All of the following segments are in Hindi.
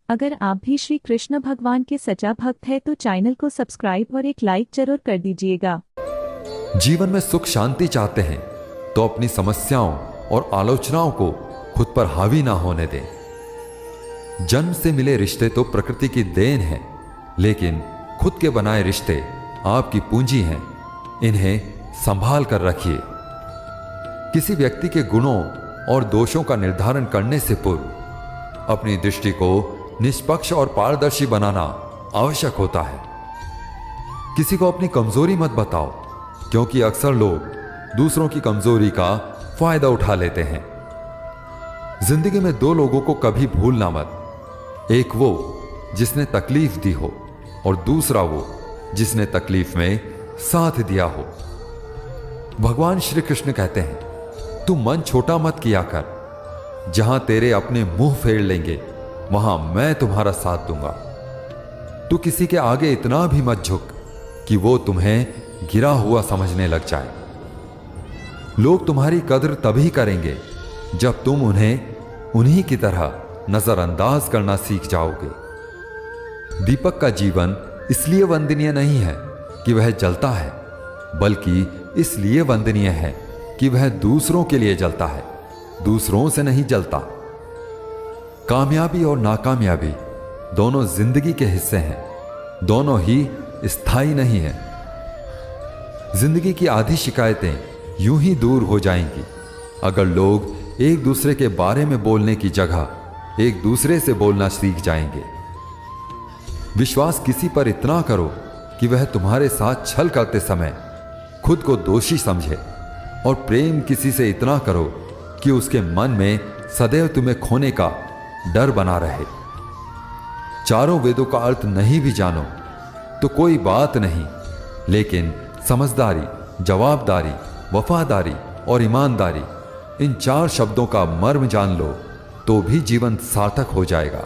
अगर आप भी श्री कृष्ण भगवान के सच्चा भक्त है तो चैनल को सब्सक्राइब और एक लाइक जरूर कर दीजिएगा। जीवन में सुख शांति चाहते हैं तो अपनी समस्याओं और आलोचनाओं को खुद पर हावी ना होने दें। जन्म से मिले रिश्ते तो प्रकृति की देन है, लेकिन खुद के बनाए रिश्ते आपकी पूंजी हैं। इन्हें संभाल कर रखिए। किसी व्यक्ति के गुणों और दोषों का निर्धारण करने से पूर्व अपनी दृष्टि को निष्पक्ष और पारदर्शी बनाना आवश्यक होता है। किसी को अपनी कमजोरी मत बताओ, क्योंकि अक्सर लोग दूसरों की कमजोरी का फायदा उठा लेते हैं। जिंदगी में दो लोगों को कभी भूलना मत, एक वो जिसने तकलीफ दी हो और दूसरा वो जिसने तकलीफ में साथ दिया हो। भगवान श्री कृष्ण कहते हैं, तू मन छोटा मत किया कर। जहां तेरे अपने मुंह फेर लेंगे वहां मैं तुम्हारा साथ दूंगा। तू किसी के आगे इतना भी मत झुक कि वो तुम्हें गिरा हुआ समझने लग जाए। लोग तुम्हारी कद्र तभी करेंगे जब तुम उन्हें उन्हीं की तरह नजरअंदाज करना सीख जाओगे। दीपक का जीवन इसलिए वंदनीय नहीं है कि वह जलता है, बल्कि इसलिए वंदनीय है कि वह दूसरों के लिए जलता है, दूसरों से नहीं जलता। कामयाबी और नाकामयाबी दोनों जिंदगी के हिस्से हैं, दोनों ही स्थायी नहीं है। जिंदगी की आधी शिकायतें यूं ही दूर हो जाएंगी अगर लोग एक दूसरे के बारे में बोलने की जगह एक दूसरे से बोलना सीख जाएंगे। विश्वास किसी पर इतना करो कि वह तुम्हारे साथ छल करते समय खुद को दोषी समझे, और प्रेम किसी से इतना करो कि उसके मन में सदैव तुम्हें खोने का डर बना रहे। चारों वेदों का अर्थ नहीं भी जानो तो कोई बात नहीं, लेकिन समझदारी, जवाबदारी, वफादारी और ईमानदारी, इन चार शब्दों का मर्म जान लो तो भी जीवन सार्थक हो जाएगा।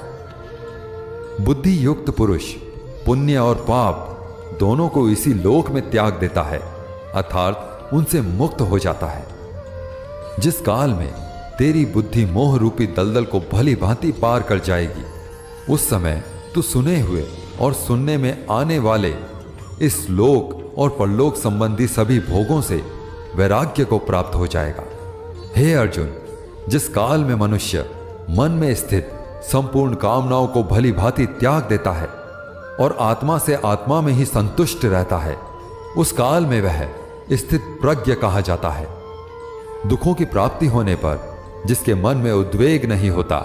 बुद्धि युक्त पुरुष पुण्य और पाप दोनों को इसी लोक में त्याग देता है, अर्थात उनसे मुक्त हो जाता है। जिस काल में तेरी बुद्धि मोह रूपी दलदल को भली भांति पार कर जाएगी, उस समय तू सुने हुए और सुनने में आने वाले इस लोक और परलोक संबंधी सभी भोगों से वैराग्य को प्राप्त हो जाएगा। हे अर्जुन, जिस काल में मनुष्य मन में स्थित संपूर्ण कामनाओं को भली भांति त्याग देता है और आत्मा से आत्मा में ही संतुष्ट रहता है, उस काल में वह स्थित प्रज्ञ कहा जाता है। दुखों की प्राप्ति होने पर जिसके मन में उद्वेग नहीं होता,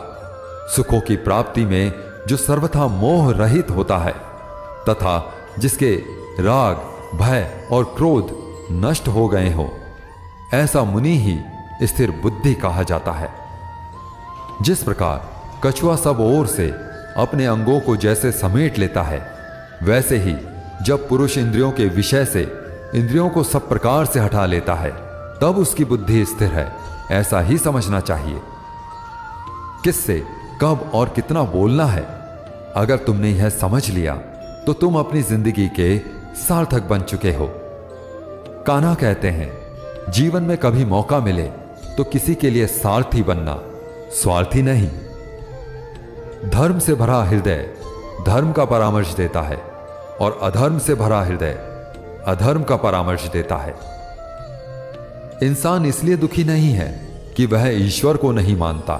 सुखों की प्राप्ति में जो सर्वथा मोह रहित होता है, तथा जिसके राग, भय और क्रोध नष्ट हो गए हो, ऐसा मुनि ही स्थिर बुद्धि कहा जाता है। जिस प्रकार कछुआ सब ओर से अपने अंगों को जैसे समेट लेता है, वैसे ही जब पुरुष इंद्रियों के विषय से इंद्रियों को सब प्रकार से हटा लेता है, तब उसकी बुद्धि स्थिर है, ऐसा ही समझना चाहिए। किससे कब और कितना बोलना है, अगर तुमने यह समझ लिया तो तुम अपनी जिंदगी के सार्थक बन चुके हो। कान्हा कहते हैं, जीवन में कभी मौका मिले तो किसी के लिए सारथी बनना, स्वार्थी नहीं। धर्म से भरा हृदय धर्म का परामर्श देता है, और अधर्म से भरा हृदय अधर्म का परामर्श देता है। इंसान इसलिए दुखी नहीं है कि वह ईश्वर को नहीं मानता,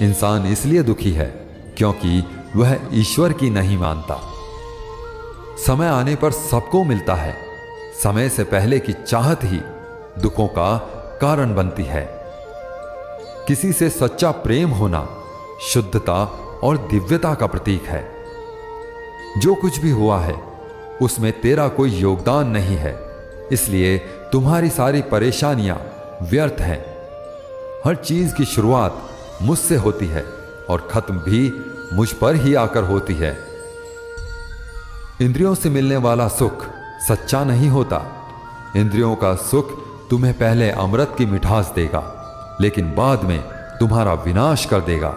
इंसान इसलिए दुखी है क्योंकि वह ईश्वर की नहीं मानता। समय आने पर सबको मिलता है, समय से पहले की चाहत ही दुखों का कारण बनती है। किसी से सच्चा प्रेम होना शुद्धता और दिव्यता का प्रतीक है। जो कुछ भी हुआ है उसमें तेरा कोई योगदान नहीं है, इसलिए तुम्हारी सारी परेशानियां व्यर्थ हैं। हर चीज की शुरुआत मुझसे होती है और खत्म भी मुझ पर ही आकर होती है। इंद्रियों से मिलने वाला सुख सच्चा नहीं होता। इंद्रियों का सुख तुम्हें पहले अमृत की मिठास देगा, लेकिन बाद में तुम्हारा विनाश कर देगा।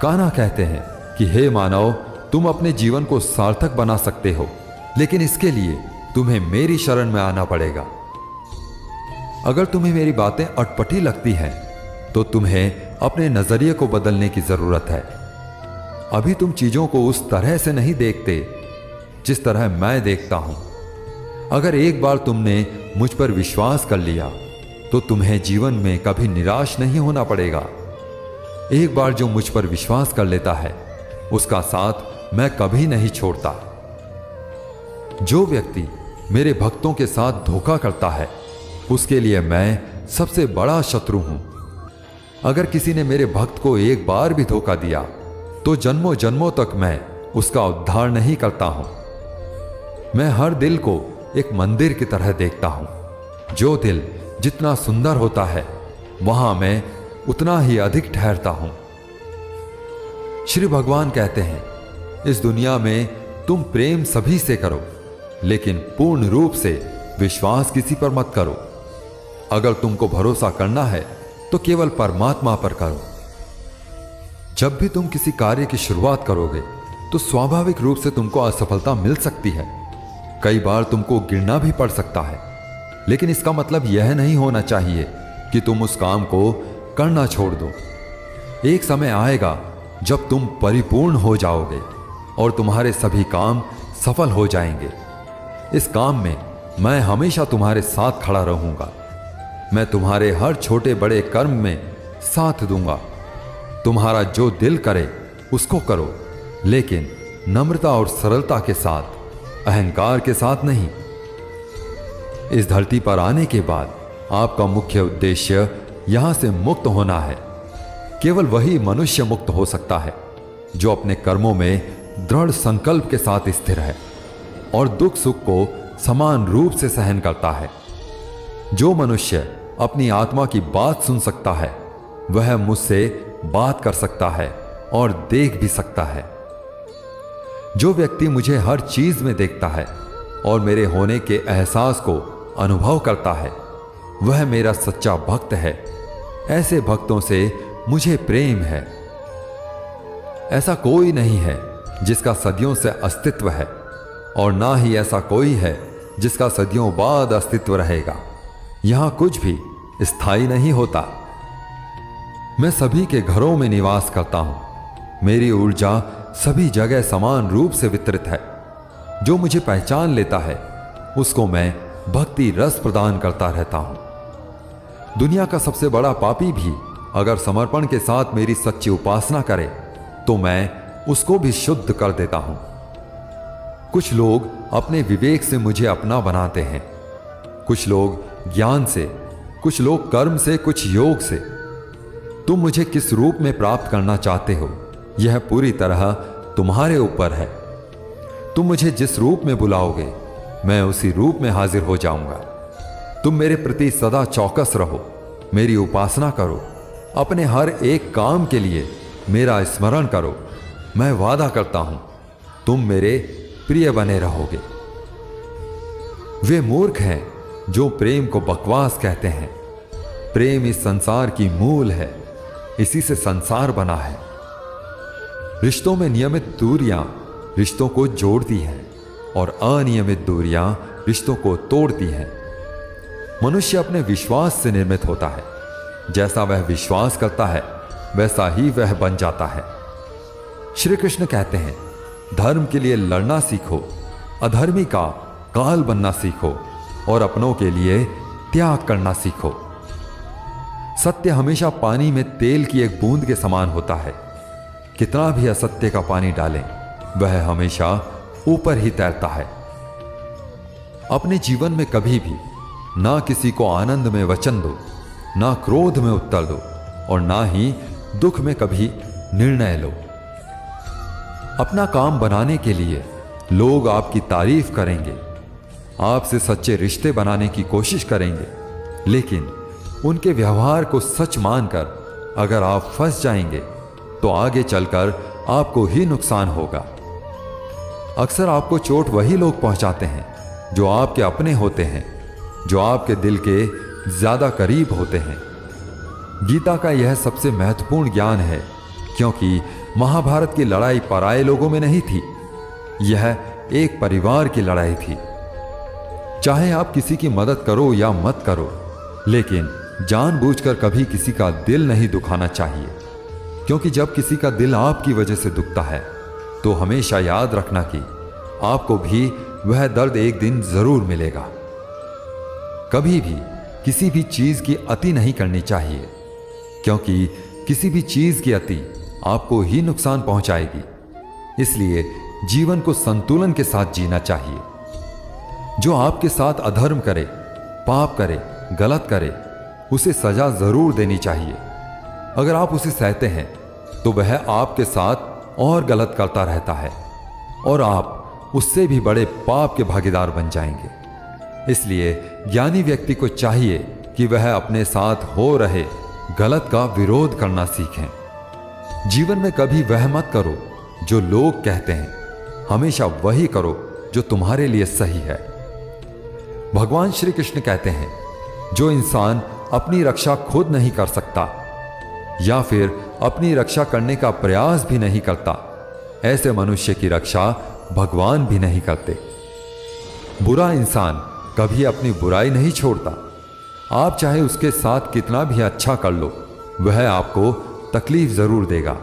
कान्हा कहते हैं कि हे मानव, तुम अपने जीवन को सार्थक बना सकते हो, लेकिन इसके लिए तुम्हें मेरी शरण में आना पड़ेगा। अगर तुम्हें मेरी बातें अटपटी लगती हैं तो तुम्हें अपने नजरिए को बदलने की जरूरत है। अभी तुम चीजों को उस तरह से नहीं देखते जिस तरह मैं देखता हूं। अगर एक बार तुमने मुझ पर विश्वास कर लिया तो तुम्हें जीवन में कभी निराश नहीं होना पड़ेगा। एक बार जो मुझ पर विश्वास कर लेता है उसका साथ मैं कभी नहीं छोड़ता। जो व्यक्ति मेरे भक्तों के साथ धोखा करता है उसके लिए मैं सबसे बड़ा शत्रु हूं। अगर किसी ने मेरे भक्त को एक बार भी धोखा दिया तो जन्मों जन्मों तक मैं उसका उद्धार नहीं करता हूं। मैं हर दिल को एक मंदिर की तरह देखता हूं। जो दिल जितना सुंदर होता है वहां मैं उतना ही अधिक ठहरता हूं। श्री भगवान कहते हैं, इस दुनिया में तुम प्रेम सभी से करो, लेकिन पूर्ण रूप से विश्वास किसी पर मत करो। अगर तुमको भरोसा करना है तो केवल परमात्मा पर करो। जब भी तुम किसी कार्य की शुरुआत करोगे तो स्वाभाविक रूप से तुमको असफलता मिल सकती है। कई बार तुमको गिरना भी पड़ सकता है, लेकिन इसका मतलब यह नहीं होना चाहिए कि तुम उस काम को करना छोड़ दो। एक समय आएगा जब तुम परिपूर्ण हो जाओगे और तुम्हारे सभी काम सफल हो जाएंगे। इस काम में मैं हमेशा तुम्हारे साथ खड़ा रहूंगा। मैं तुम्हारे हर छोटे बड़े कर्म में साथ दूंगा। तुम्हारा जो दिल करे उसको करो, लेकिन नम्रता और सरलता के साथ, अहंकार के साथ नहीं। इस धरती पर आने के बाद आपका मुख्य उद्देश्य यहां से मुक्त होना है। केवल वही मनुष्य मुक्त हो सकता है जो अपने कर्मों में दृढ़ संकल्प के साथ स्थिर है और दुख सुख को समान रूप से सहन करता है। जो मनुष्य अपनी आत्मा की बात सुन सकता है वह मुझसे बात कर सकता है और देख भी सकता है। जो व्यक्ति मुझे हर चीज में देखता है और मेरे होने के एहसास को अनुभव करता है वह मेरा सच्चा भक्त है। ऐसे भक्तों से मुझे प्रेम है। ऐसा कोई नहीं है जिसका सदियों से अस्तित्व है और ना ही ऐसा कोई है जिसका सदियों बाद अस्तित्व रहेगा। यहां कुछ भी स्थायी नहीं होता। मैं सभी के घरों में निवास करता हूं। मेरी ऊर्जा सभी जगह समान रूप से वितरित है। जो मुझे पहचान लेता है उसको मैं भक्ति रस प्रदान करता रहता हूं। दुनिया का सबसे बड़ा पापी भी अगर समर्पण के साथ मेरी सच्ची उपासना करे तो मैं उसको भी शुद्ध कर देता हूं। कुछ लोग अपने विवेक से मुझे अपना बनाते हैं, कुछ लोग ज्ञान से, कुछ लोग कर्म से, कुछ योग से। तुम मुझे किस रूप में प्राप्त करना चाहते हो यह पूरी तरह तुम्हारे ऊपर है। तुम मुझे जिस रूप में बुलाओगे मैं उसी रूप में हाजिर हो जाऊंगा। तुम मेरे प्रति सदा चौकस रहो, मेरी उपासना करो, अपने हर एक काम के लिए मेरा स्मरण करो। मैं वादा करता हूं तुम मेरे प्रिय बने रहोगे। वे मूर्ख हैं जो प्रेम को बकवास कहते हैं। प्रेम इस संसार की मूल है, इसी से संसार बना है। रिश्तों में नियमित दूरियां रिश्तों को जोड़ती हैं और अनियमित दूरियां रिश्तों को तोड़ती हैं। मनुष्य अपने विश्वास से निर्मित होता है। जैसा वह विश्वास करता है वैसा ही वह बन जाता है। श्री कृष्ण कहते हैं, धर्म के लिए लड़ना सीखो, अधर्मी का काल बनना सीखो और अपनों के लिए त्याग करना सीखो। सत्य हमेशा पानी में तेल की एक बूंद के समान होता है। कितना भी असत्य का पानी डालें वह हमेशा ऊपर ही तैरता है। अपने जीवन में कभी भी ना किसी को आनंद में वचन दो, ना क्रोध में उत्तर दो और ना ही दुख में कभी निर्णय लो। अपना काम बनाने के लिए लोग आपकी तारीफ करेंगे, आपसे सच्चे रिश्ते बनाने की कोशिश करेंगे, लेकिन उनके व्यवहार को सच मानकर अगर आप फंस जाएंगे तो आगे चलकर आपको ही नुकसान होगा। अक्सर आपको चोट वही लोग पहुंचाते हैं जो आपके अपने होते हैं, जो आपके दिल के ज्यादा करीब होते हैं। गीता का यह सबसे महत्वपूर्ण ज्ञान है, क्योंकि महाभारत की लड़ाई पराये लोगों में नहीं थी, यह एक परिवार की लड़ाई थी। चाहे आप किसी की मदद करो या मत करो, लेकिन जानबूझकर कभी किसी का दिल नहीं दुखाना चाहिए। क्योंकि जब किसी का दिल आपकी वजह से दुखता है तो हमेशा याद रखना कि आपको भी वह दर्द एक दिन जरूर मिलेगा। कभी भी किसी भी चीज की अति नहीं करनी चाहिए, क्योंकि किसी भी चीज की अति आपको ही नुकसान पहुंचाएगी। इसलिए जीवन को संतुलन के साथ जीना चाहिए। जो आपके साथ अधर्म करे, पाप करे, गलत करे, उसे सजा जरूर देनी चाहिए। अगर आप उसे सहते हैं तो वह आपके साथ और गलत करता रहता है और आप उससे भी बड़े पाप के भागीदार बन जाएंगे। इसलिए ज्ञानी व्यक्ति को चाहिए कि वह अपने साथ हो रहे गलत का विरोध करना सीखें। जीवन में कभी वह मत करो जो लोग कहते हैं, हमेशा वही करो जो तुम्हारे लिए सही है। भगवान श्री कृष्ण कहते हैं, जो इंसान अपनी रक्षा खुद नहीं कर सकता या फिर अपनी रक्षा करने का प्रयास भी नहीं करता, ऐसे मनुष्य की रक्षा भगवान भी नहीं करते। बुरा इंसान कभी अपनी बुराई नहीं छोड़ता। आप चाहे उसके साथ कितना भी अच्छा कर लो, वह आपको तकलीफ जरूर देगा।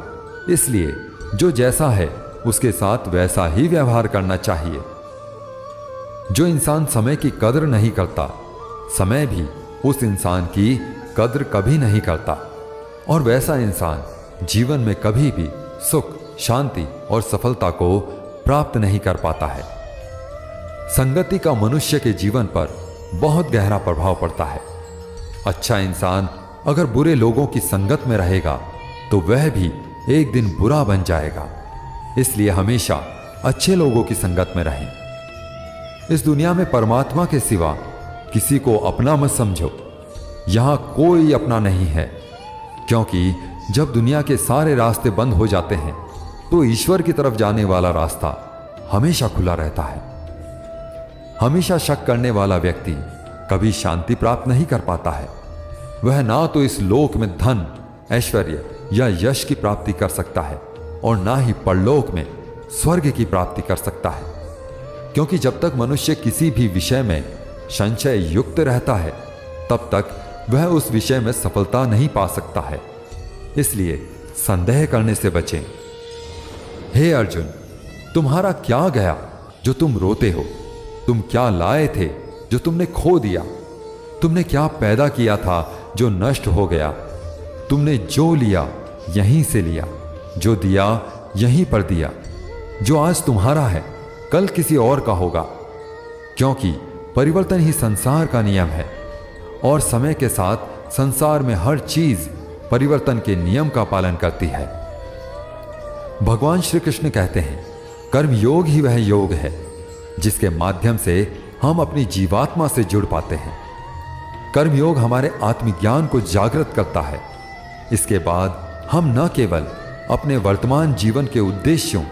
इसलिए जो जैसा है उसके साथ वैसा ही व्यवहार करना चाहिए। जो इंसान समय की कद्र नहीं करता, समय भी उस इंसान की कद्र कभी नहीं करता, और वैसा इंसान जीवन में कभी भी सुख, शांति और सफलता को प्राप्त नहीं कर पाता है। संगति का मनुष्य के जीवन पर बहुत गहरा प्रभाव पड़ता है। अच्छा इंसान अगर बुरे लोगों की संगत में रहेगा तो वह भी एक दिन बुरा बन जाएगा। इसलिए हमेशा अच्छे लोगों की संगत में रहें। इस दुनिया में परमात्मा के सिवा किसी को अपना मत समझो। यहां कोई अपना नहीं है, क्योंकि जब दुनिया के सारे रास्ते बंद हो जाते हैं तो ईश्वर की तरफ जाने वाला रास्ता हमेशा खुला रहता है। हमेशा शक करने वाला व्यक्ति कभी शांति प्राप्त नहीं कर पाता है। वह ना तो इस लोक में धन, ऐश्वर्य या यश की प्राप्ति कर सकता है और ना ही परलोक में स्वर्ग की प्राप्ति कर सकता है, क्योंकि जब तक मनुष्य किसी भी विषय में संशय युक्त रहता है तब तक वह उस विषय में सफलता नहीं पा सकता है। इसलिए संदेह करने से बचें। हे अर्जुन, तुम्हारा क्या गया जो तुम रोते हो? तुम क्या लाए थे जो तुमने खो दिया? तुमने क्या पैदा किया था जो नष्ट हो गया? तुमने जो लिया यहीं से लिया, जो दिया यहीं पर दिया। जो आज तुम्हारा है कल किसी और का होगा, क्योंकि परिवर्तन ही संसार का नियम है और समय के साथ संसार में हर चीज परिवर्तन के नियम का पालन करती है। भगवान श्री कृष्ण कहते हैं, कर्म योग ही वह योग है जिसके माध्यम से हम अपनी जीवात्मा से जुड़ पाते हैं। कर्म योग हमारे आत्मज्ञान को जागृत करता है। इसके बाद हम न केवल अपने वर्तमान जीवन के उद्देश्यों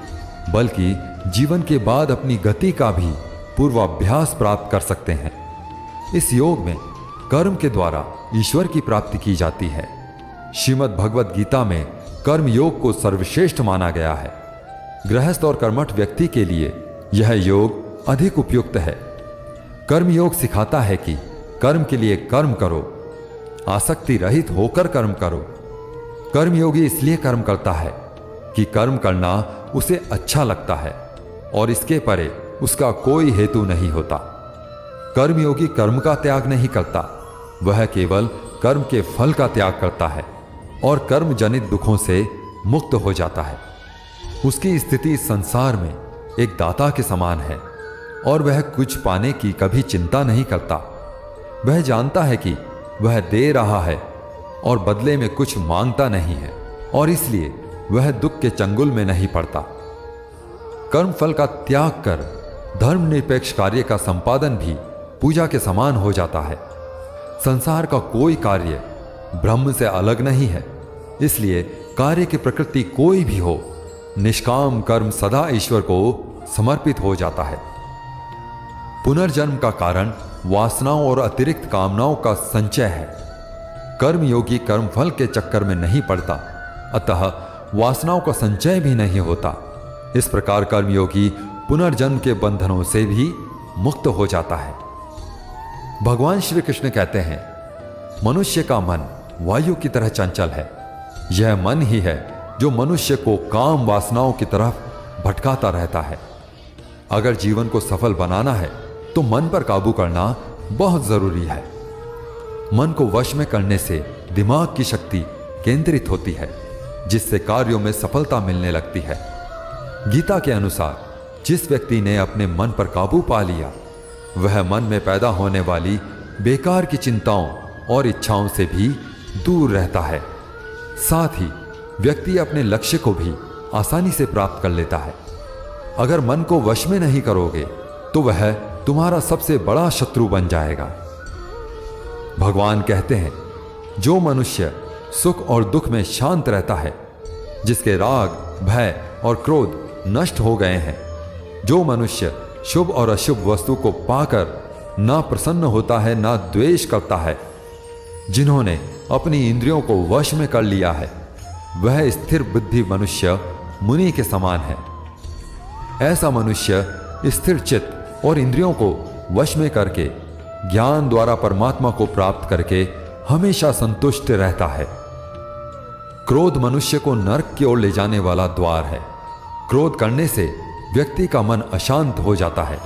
बल्कि जीवन के बाद अपनी गति का भी पूर्वाभ्यास प्राप्त कर सकते हैं। इस योग में कर्म के द्वारा ईश्वर की प्राप्ति की जाती है। श्रीमद् भगवद गीता में कर्म योग को सर्वश्रेष्ठ माना गया है। गृहस्थ और कर्मठ व्यक्ति के लिए यह योग अधिक उपयुक्त है। कर्म योग सिखाता है कि कर्म के लिए कर्म करो, आसक्ति रहित होकर कर्म करो। कर्मयोगी इसलिए कर्म करता है कि कर्म करना उसे अच्छा लगता है और इसके परे उसका कोई हेतु नहीं होता। कर्मयोगी कर्म का त्याग नहीं करता, वह केवल कर्म के फल का त्याग करता है और कर्म जनित दुखों से मुक्त हो जाता है। उसकी स्थिति संसार में एक दाता के समान है और वह कुछ पाने की कभी चिंता नहीं करता। वह जानता है कि वह दे रहा है और बदले में कुछ मांगता नहीं है और इसलिए वह दुख के चंगुल में नहीं पड़ता। कर्म फल का त्याग कर धर्मनिरपेक्ष कार्य का संपादन भी पूजा के समान हो जाता है। संसार का कोई कार्य ब्रह्म से अलग नहीं है, इसलिए कार्य की प्रकृति कोई भी हो, निष्काम कर्म सदा ईश्वर को समर्पित हो जाता है। पुनर्जन्म का कारण वासनाओं और अतिरिक्त कामनाओं का संचय है। कर्म योगी कर्म फल के चक्कर में नहीं पड़ता, अतः वासनाओं का संचय भी नहीं होता। इस प्रकार कर्मयोगी पुनर्जन्म के बंधनों से भी मुक्त हो जाता है। भगवान श्री कृष्ण कहते हैं, मनुष्य का मन वायु की तरह चंचल है। यह मन ही है जो मनुष्य को काम वासनाओं की तरफ भटकाता रहता है। अगर जीवन को सफल बनाना है तो मन पर काबू करना बहुत जरूरी है। मन को वश में करने से दिमाग की शक्ति केंद्रित होती है, जिससे कार्यों में सफलता मिलने लगती है। गीता के अनुसार जिस व्यक्ति ने अपने मन पर काबू पा लिया, वह मन में पैदा होने वाली बेकार की चिंताओं और इच्छाओं से भी दूर रहता है। साथ ही व्यक्ति अपने लक्ष्य को भी आसानी से प्राप्त कर लेता है। अगर मन को वश में नहीं करोगे तो वह तुम्हारा सबसे बड़ा शत्रु बन जाएगा। भगवान कहते हैं, जो मनुष्य सुख और दुख में शांत रहता है, जिसके राग, भय और क्रोध नष्ट हो गए हैं, जो मनुष्य शुभ और अशुभ वस्तु को पाकर ना प्रसन्न होता है ना द्वेष करता है, जिन्होंने अपनी इंद्रियों को वश में कर लिया है, वह स्थिर बुद्धि मनुष्य मुनि के समान है। ऐसा मनुष्य स्थिर चित्त और इंद्रियों को वश में करके ज्ञान द्वारा परमात्मा को प्राप्त करके हमेशा संतुष्ट रहता है। क्रोध मनुष्य को नरक की ओर ले जाने वाला द्वार है। क्रोध करने से व्यक्ति का मन अशांत हो जाता है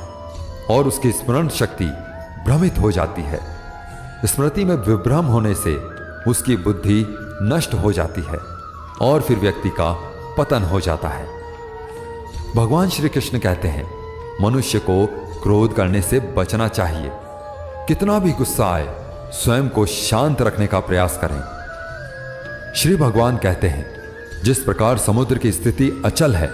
और उसकी स्मरण शक्ति भ्रमित हो जाती है। स्मृति में विभ्रम होने से उसकी बुद्धि नष्ट हो जाती है और फिर व्यक्ति का पतन हो जाता है। भगवान श्री कृष्ण कहते हैं, मनुष्य को क्रोध करने से बचना चाहिए। कितना भी गुस्सा आए, स्वयं को शांत रखने का प्रयास करें। श्री भगवान कहते हैं, जिस प्रकार समुद्र की स्थिति अचल है,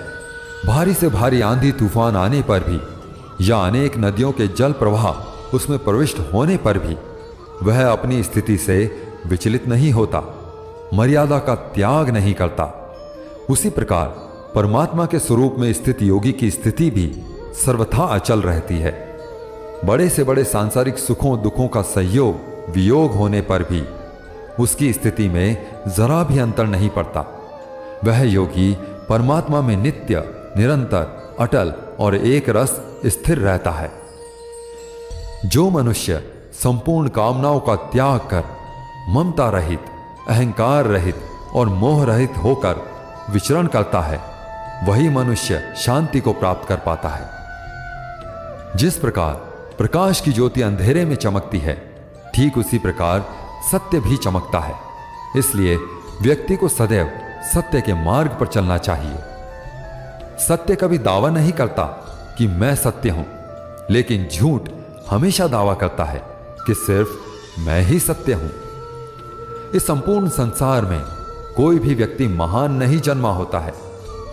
भारी से भारी आंधी तूफान आने पर भी या अनेक नदियों के जल प्रवाह उसमें प्रविष्ट होने पर भी वह अपनी स्थिति से विचलित नहीं होता, मर्यादा का त्याग नहीं करता, उसी प्रकार परमात्मा के स्वरूप में स्थित योगी की स्थिति भी सर्वथा अचल रहती है। बड़े से बड़े सांसारिक सुखों दुखों का संयोग वियोग होने पर भी उसकी स्थिति में जरा भी अंतर नहीं पड़ता। वह योगी परमात्मा में नित्य, निरंतर, अटल और एक रस स्थिर रहता है। जो मनुष्य संपूर्ण कामनाओं का त्याग कर ममता रहित, अहंकार रहित और मोह रहित होकर विचरण करता है, वही मनुष्य शांति को प्राप्त कर पाता है। जिस प्रकार प्रकाश की ज्योति अंधेरे में चमकती है, ठीक उसी प्रकार सत्य भी चमकता है। इसलिए व्यक्ति को सदैव सत्य के मार्ग पर चलना चाहिए। सत्य कभी दावा नहीं करता कि मैं सत्य हूं, लेकिन झूठ हमेशा दावा करता है कि सिर्फ मैं ही सत्य हूं। इस संपूर्ण संसार में कोई भी व्यक्ति महान नहीं जन्मा होता है,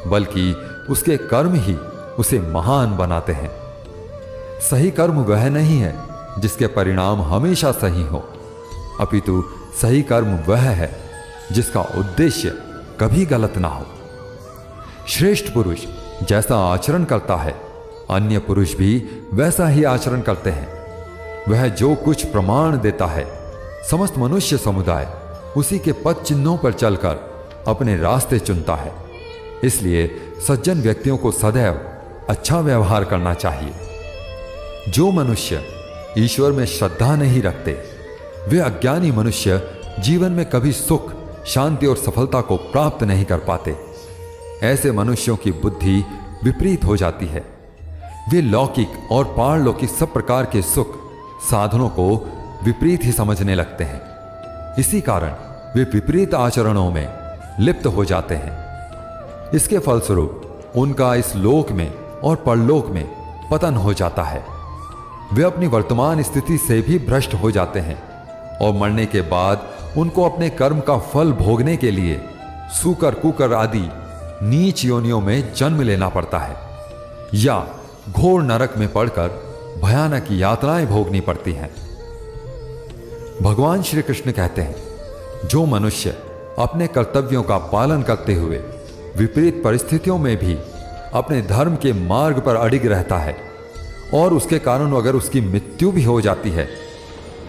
बल्कि उसके कर्म ही उसे महान बनाते हैं। सही कर्म वह नहीं है जिसके परिणाम हमेशा सही हो, अपितु सही कर्म वह है जिसका उद्देश्य कभी गलत ना हो। श्रेष्ठ पुरुष जैसा आचरण करता है, अन्य पुरुष भी वैसा ही आचरण करते हैं। वह जो कुछ प्रमाण देता है, समस्त मनुष्य समुदाय उसी के पद चिन्हों पर चलकर अपने रास्ते चुनता है। इसलिए सज्जन व्यक्तियों को सदैव अच्छा व्यवहार करना चाहिए। जो मनुष्य ईश्वर में श्रद्धा नहीं रखते, वे अज्ञानी मनुष्य जीवन में कभी सुख, शांति और सफलता को प्राप्त नहीं कर पाते। ऐसे मनुष्यों की बुद्धि विपरीत हो जाती है। वे लौकिक और पारलौकिक सब प्रकार के सुख साधनों को विपरीत ही समझने लगते हैं। इसी कारण वे विपरीत आचरणों में लिप्त हो जाते हैं। इसके फलस्वरूप उनका इस लोक में और परलोक में पतन हो जाता है। वे अपनी वर्तमान स्थिति से भी भ्रष्ट हो जाते हैं और मरने के बाद उनको अपने कर्म का फल भोगने के लिए सूकर, कुकर आदि नीच योनियों में जन्म लेना पड़ता है या घोर नरक में पड़कर भयानक यातनाएं भोगनी पड़ती हैं। भगवान श्री कृष्ण कहते हैं, जो मनुष्य अपने कर्तव्यों का पालन करते हुए विपरीत परिस्थितियों में भी अपने धर्म के मार्ग पर अडिग रहता है और उसके कारण अगर उसकी मृत्यु भी हो जाती है,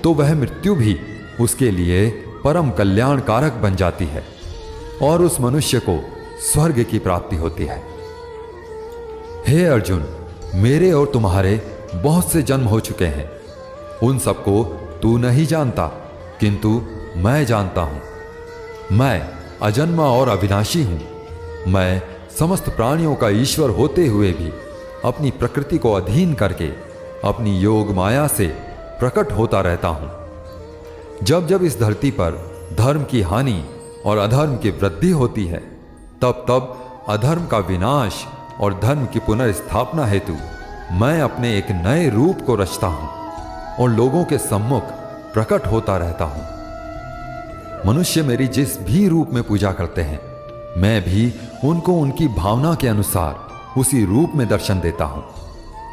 तो वह मृत्यु भी उसके लिए परम कल्याणकारक बन जाती है और उस मनुष्य को स्वर्ग की प्राप्ति होती है। हे अर्जुन, मेरे और तुम्हारे बहुत से जन्म हो चुके हैं। उन सबको तू नहीं जानता, किंतु मैं जानता हूं। मैं अजन्मा और अविनाशी हूं मैं समस्त प्राणियों का ईश्वर होते हुए भी अपनी प्रकृति को अधीन करके अपनी योग माया से प्रकट होता रहता हूं। जब जब इस धरती पर धर्म की हानि और अधर्म की वृद्धि होती है, तब तब अधर्म का विनाश और धर्म की पुनर्स्थापना हेतु मैं अपने एक नए रूप को रचता हूं और लोगों के सम्मुख प्रकट होता रहता हूं। मनुष्य मेरी जिस भी रूप में पूजा करते हैं, मैं भी उनको उनकी भावना के अनुसार उसी रूप में दर्शन देता हूं।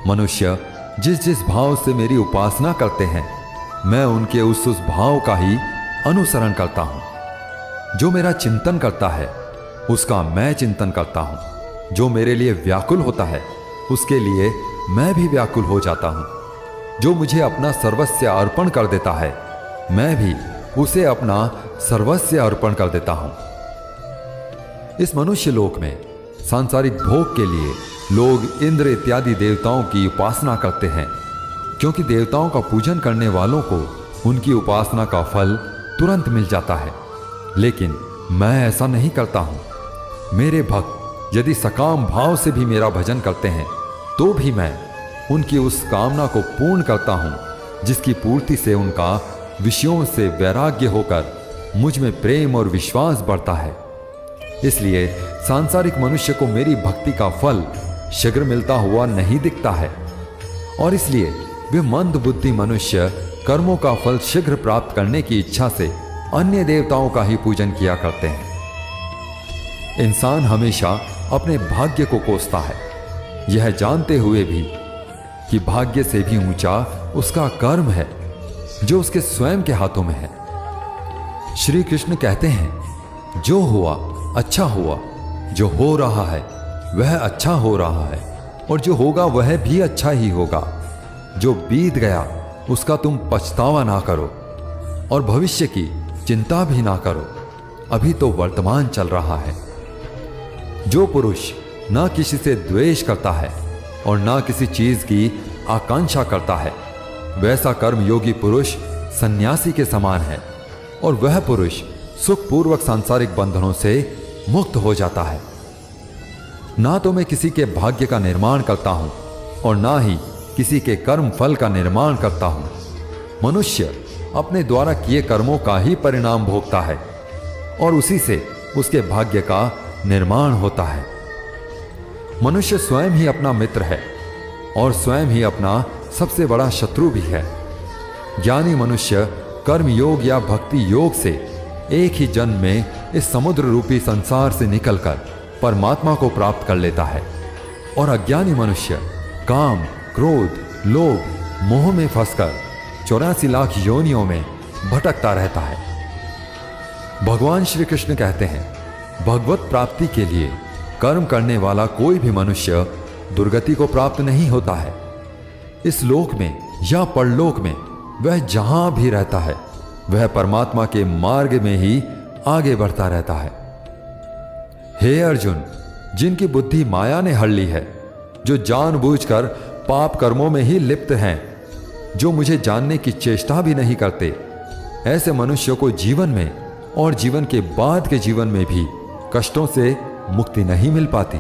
मनुष्य जिस जिस भाव से मेरी उपासना करते हैं, मैं उनके उस भाव का ही अनुसरण करता हूं। जो मेरा चिंतन करता है, उसका मैं चिंतन करता हूं। जो मेरे लिए व्याकुल होता है, उसके लिए मैं भी व्याकुल हो जाता हूं। जो मुझे अपना सर्वस्व अर्पण कर देता है, मैं भी उसे अपना सर्वस्व अर्पण कर देता हूं। इस मनुष्य लोक में सांसारिक भोग के लिए लोग इंद्र इत्यादि देवताओं की उपासना करते हैं, क्योंकि देवताओं का पूजन करने वालों को उनकी उपासना का फल तुरंत मिल जाता है। लेकिन मैं ऐसा नहीं करता हूं। मेरे भक्त यदि सकाम भाव से भी मेरा भजन करते हैं, तो भी मैं उनकी उस कामना को पूर्ण करता हूं, जिसकी पूर्ति से उनका विषयों से वैराग्य होकर मुझ में प्रेम और विश्वास बढ़ता है। इसलिए सांसारिक मनुष्य को मेरी भक्ति का फल शीघ्र मिलता हुआ नहीं दिखता है, और इसलिए वे मंद बुद्धि मनुष्य कर्मों का फल शीघ्र प्राप्त करने की इच्छा से अन्य देवताओं का ही पूजन किया करते हैं। इंसान हमेशा अपने भाग्य को कोसता है, यह जानते हुए भी कि भाग्य से भी ऊंचा उसका कर्म है जो उसके स्वयं के हाथों में है। श्री कृष्ण कहते हैं, जो हुआ अच्छा हुआ, जो हो रहा है वह अच्छा हो रहा है, और जो होगा वह भी अच्छा ही होगा। जो बीत गया उसका तुम पछतावा ना करो और भविष्य की चिंता भी ना करो, अभी तो वर्तमान चल रहा है। जो पुरुष ना किसी से द्वेष करता है और ना किसी चीज की आकांक्षा करता है, वैसा कर्मयोगी पुरुष सन्यासी के समान है, और वह पुरुष सुखपूर्वक सांसारिक बंधनों से मुक्त हो जाता है। ना तो मैं किसी के भाग्य का निर्माण करता हूं और ना ही किसी के कर्म फल का निर्माण करता हूं। मनुष्य अपने द्वारा किए कर्मों का ही परिणाम भोगता है और उसी से उसके भाग्य का निर्माण होता है। मनुष्य स्वयं ही अपना मित्र है और स्वयं ही अपना सबसे बड़ा शत्रु भी है। ज्ञानी मनुष्य कर्म योग या भक्ति योग से एक ही जन्म में इस समुद्र रूपी संसार से निकलकर परमात्मा को प्राप्त कर लेता है, और अज्ञानी मनुष्य काम, क्रोध, लोभ, मोह में फंसकर 84 लाख योनियों में भटकता रहता है। भगवान श्री कृष्ण कहते हैं, भगवत प्राप्ति के लिए कर्म करने वाला कोई भी मनुष्य दुर्गति को प्राप्त नहीं होता है। इस लोक में या परलोक में वह जहां भी रहता है, वह परमात्मा के मार्ग में ही आगे बढ़ता रहता है। हे अर्जुन, जिनकी बुद्धि माया ने हर ली है, जो जानबूझकर पाप कर्मों में ही लिप्त हैं, जो मुझे जानने की चेष्टा भी नहीं करते, ऐसे मनुष्यों को जीवन में और जीवन के बाद के जीवन में भी कष्टों से मुक्ति नहीं मिल पाती।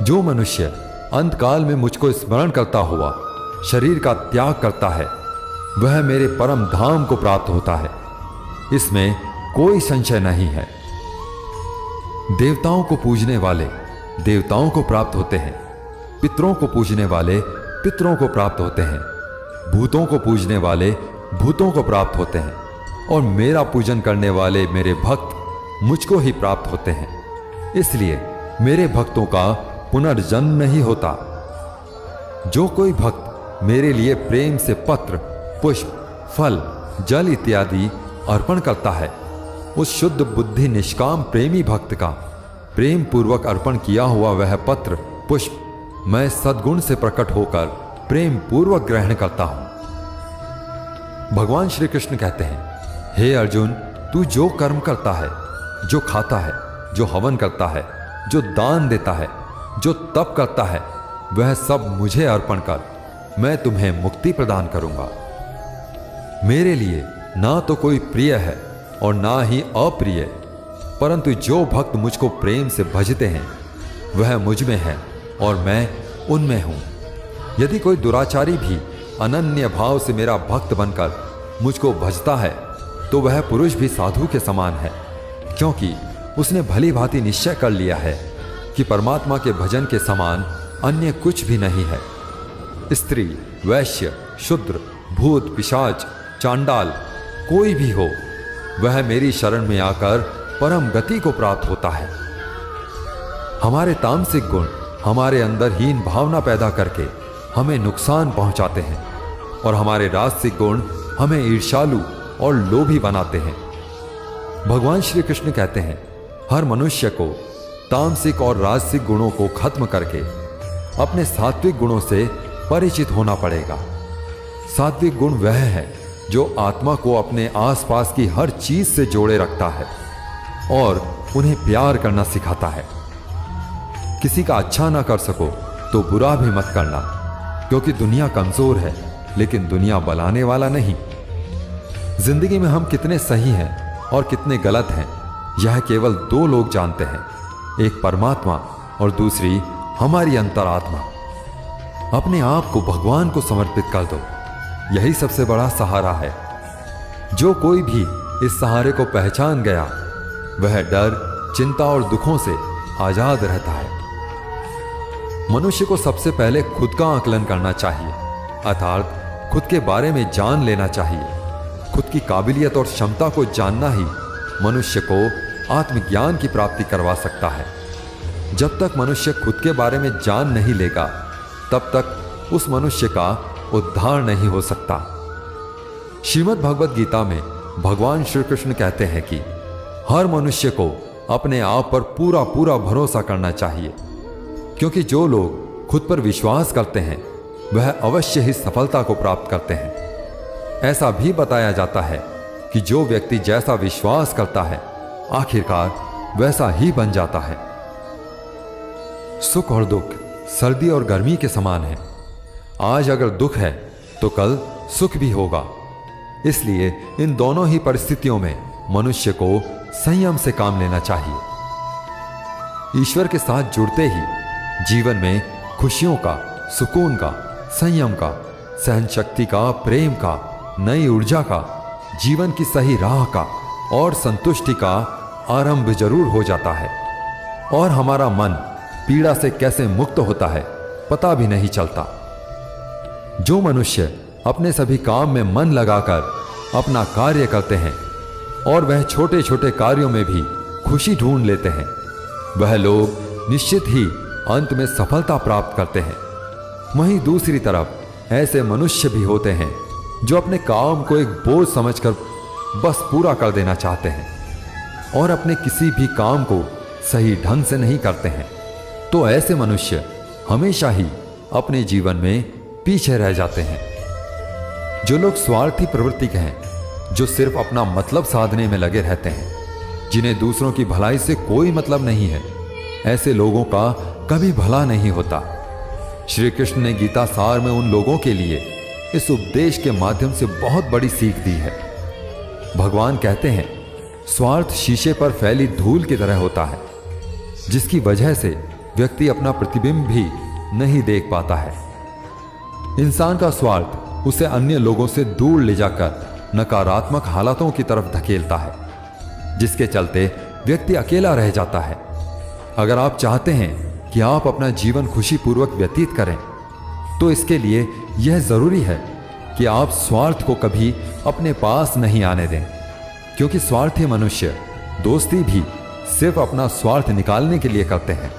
जो मनुष्य अंतकाल में मुझको स्मरण करता हुआ शरीर का त्याग करता है, वह मेरे परम धाम को प्राप्त होता है, इसमें कोई संशय नहीं है। देवताओं को पूजने वाले देवताओं को प्राप्त होते हैं, पितरों को पूजने वाले पितरों को प्राप्त होते हैं, भूतों को पूजने वाले भूतों को प्राप्त होते हैं, और मेरा पूजन करने वाले मेरे भक्त मुझको ही प्राप्त होते हैं। इसलिए मेरे भक्तों का पुनर्जन्म नहीं होता। जो कोई भक्त मेरे लिए प्रेम से पत्र, पुष्प, फल, जल इत्यादि अर्पण करता है, उस शुद्ध बुद्धि निष्काम प्रेमी भक्त का प्रेम पूर्वक अर्पण किया हुआ वह पत्र, पुष्प मैं सद्गुण से प्रकट होकर प्रेम पूर्वक ग्रहण करता हूं। भगवान श्री कृष्ण कहते हैं, हे अर्जुन, तू जो कर्म करता है, जो खाता है, जो हवन करता है, जो दान देता है, जो तप करता है, वह सब मुझे अर्पण कर, मैं तुम्हें मुक्ति प्रदान करूंगा। मेरे लिए ना तो कोई प्रिय है और ना ही अप्रिय, परंतु जो भक्त मुझको प्रेम से भजते हैं वह मुझ में है और मैं उनमें हूं। यदि कोई दुराचारी भी अनन्य भाव से मेरा भक्त बनकर मुझको भजता है तो वह पुरुष भी साधु के समान है, क्योंकि उसने भली भांति निश्चय कर लिया है कि परमात्मा के भजन के समान अन्य कुछ भी नहीं है। स्त्री, वैश्य, शूद्र, भूत, पिशाच, चांडाल कोई भी हो, वह मेरी शरण में आकर परम गति को प्राप्त होता है। हमारे तामसिक गुण हमारे अंदर हीन भावना पैदा करके हमें नुकसान पहुंचाते हैं और हमारे राजसिक गुण हमें ईर्ष्यालु और लोभी बनाते हैं। भगवान श्री कृष्ण कहते हैं, हर मनुष्य को तामसिक और राजसिक गुणों को खत्म करके अपने सात्विक गुणों से परिचित होना पड़ेगा। सात्विक गुण वह है जो आत्मा को अपने आसपास की हर चीज से जोड़े रखता है और उन्हें प्यार करना सिखाता है। किसी का अच्छा ना कर सको तो बुरा भी मत करना, क्योंकि दुनिया कमजोर है लेकिन दुनिया बलाने वाला नहीं। जिंदगी में हम कितने सही हैं और कितने गलत हैं यह केवल दो लोग जानते हैं, एक परमात्मा और दूसरी हमारी अंतरात्मा। अपने आप को भगवान को समर्पित कर दो, यही सबसे बड़ा सहारा है। जो कोई भी इस सहारे को पहचान गया वह डर, चिंता और दुखों से आजाद रहता है। मनुष्य को सबसे पहले खुद का आकलन करना चाहिए, अर्थात खुद के बारे में जान लेना चाहिए। खुद की काबिलियत और क्षमता को जानना ही मनुष्य को आत्मज्ञान की प्राप्ति करवा सकता है। जब तक मनुष्य खुद के बारे में जान नहीं लेगा तब तक उस मनुष्य का उद्धार नहीं हो सकता। श्रीमद् भगवद गीता में भगवान श्री कृष्ण कहते हैं कि हर मनुष्य को अपने आप पर पूरा पूरा भरोसा करना चाहिए, क्योंकि जो लोग खुद पर विश्वास करते हैं वह अवश्य ही सफलता को प्राप्त करते हैं। ऐसा भी बताया जाता है कि जो व्यक्ति जैसा विश्वास करता है आखिरकार वैसा ही बन जाता है। सुख और दुख सर्दी और गर्मी के समान है। आज अगर दुख है तो कल सुख भी होगा। इसलिए इन दोनों ही परिस्थितियों में मनुष्य को संयम से काम लेना चाहिए। ईश्वर के साथ जुड़ते ही जीवन में खुशियों का, सुकून का, संयम का, सहन शक्ति का, प्रेम का, नई ऊर्जा का, जीवन की सही राह का और संतुष्टि का आरंभ जरूर हो जाता है और हमारा मन पीड़ा से कैसे मुक्त होता है पता भी नहीं चलता। जो मनुष्य अपने सभी काम में मन लगाकर अपना कार्य करते हैं और वह छोटे छोटे कार्यों में भी खुशी ढूंढ लेते हैं, वह लोग निश्चित ही अंत में सफलता प्राप्त करते हैं। वहीं दूसरी तरफ ऐसे मनुष्य भी होते हैं जो अपने काम को एक बोझ समझकर बस पूरा कर देना चाहते हैं और अपने किसी भी काम को सही ढंग से नहीं करते हैं। तो ऐसे मनुष्य हमेशा ही अपने जीवन में पीछे रह जाते हैं। जो लोग स्वार्थी प्रवृत्ति के हैं, जो सिर्फ अपना मतलब साधने में लगे रहते हैं, जिन्हें दूसरों की भलाई से कोई मतलब नहीं है, ऐसे लोगों का कभी भला नहीं होता। श्री कृष्ण ने गीता सार में उन लोगों के लिए इस उपदेश के माध्यम से बहुत बड़ी सीख दी है। भगवान कहते हैं, स्वार्थ शीशे पर फैली धूल की तरह होता है, जिसकी वजह से व्यक्ति अपना प्रतिबिंब भी नहीं देख पाता है। इंसान का स्वार्थ उसे अन्य लोगों से दूर ले जाकर नकारात्मक हालातों की तरफ धकेलता है, जिसके चलते व्यक्ति अकेला रह जाता है। अगर आप चाहते हैं कि आप अपना जीवन खुशीपूर्वक व्यतीत करें तो इसके लिए यह जरूरी है कि आप स्वार्थ को कभी अपने पास नहीं आने दें, क्योंकि स्वार्थी मनुष्य दोस्ती भी सिर्फ अपना स्वार्थ निकालने के लिए करते हैं।